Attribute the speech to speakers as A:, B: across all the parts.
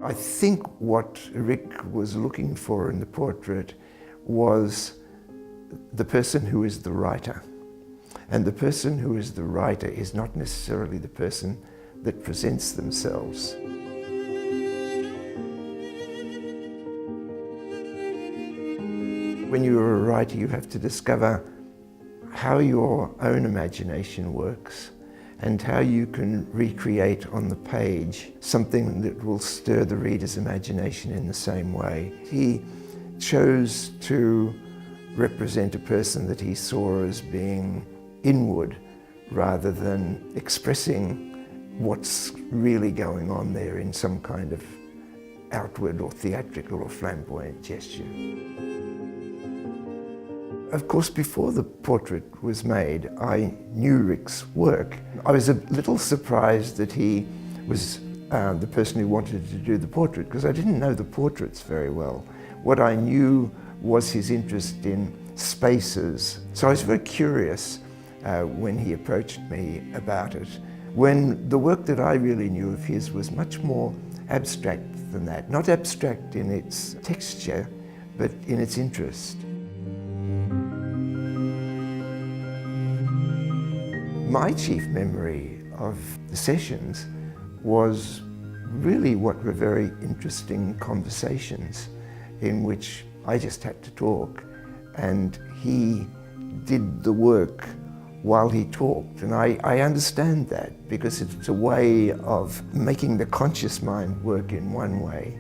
A: I think what Rick was looking for in the portrait was the person who is the writer. And the person who is the writer is not necessarily the person that presents themselves. When you're a writer, you have to discover how your own imagination works and how you can recreate on the page something that will stir the reader's imagination in the same way. He chose to represent a person that he saw as being inward rather than expressing what's really going on there in some kind of outward or theatrical or flamboyant gesture. Of course, before the portrait was made, I knew Rick's work. I was a little surprised that he was the person who wanted to do the portrait, because I didn't know the portraits very well. What I knew was his interest in spaces. So I was very curious when he approached me about it, when the work that I really knew of his was much more abstract than that. Not abstract in its texture, but in its interest. My chief memory of the sessions was really what were very interesting conversations in which I just had to talk, and he did the work while he talked. And I understand that because it's a way of making the conscious mind work in one way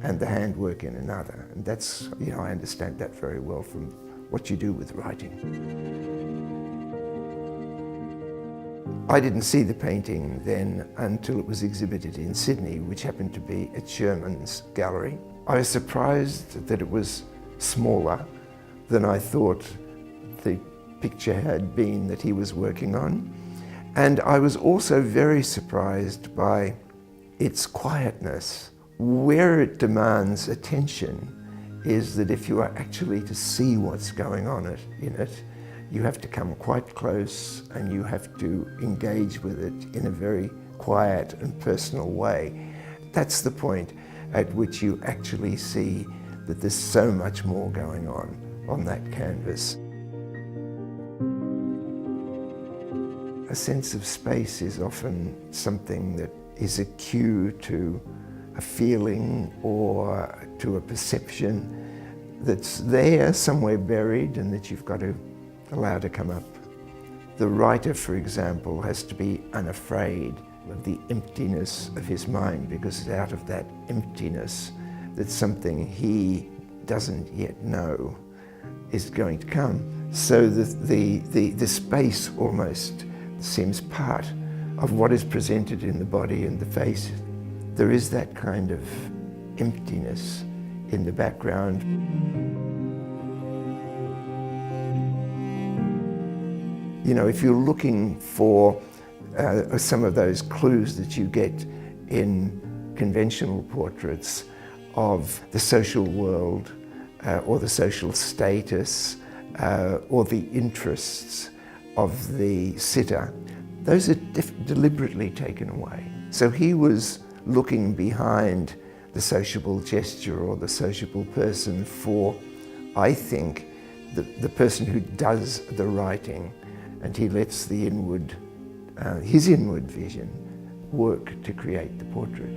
A: and the hand work in another. And that's, I understand that very well from what you do with writing. I didn't see the painting then until it was exhibited in Sydney, which happened to be at Sherman's gallery. I was surprised that it was smaller than I thought the picture had been that he was working on. And I was also very surprised by its quietness. Where it demands attention is that if you are actually to see what's going on in it, you have to come quite close and you have to engage with it in a very quiet and personal way. That's the point at which you actually see that there's so much more going on that canvas. A sense of space is often something that is a cue to a feeling or to a perception that's there somewhere buried and that you've got to allow to come up. The writer, for example, has to be unafraid of the emptiness of his mind, because it's out of that emptiness that something he doesn't yet know is going to come. So the space almost seems part of what is presented in the body and the face. There is that kind of emptiness in the background. If you're looking for some of those clues that you get in conventional portraits of the social world or the social status or the interests of the sitter, those are deliberately taken away. So he was looking behind the sociable gesture or the sociable person for, I think, the person who does the writing, and he lets the his inward vision work to create the portrait.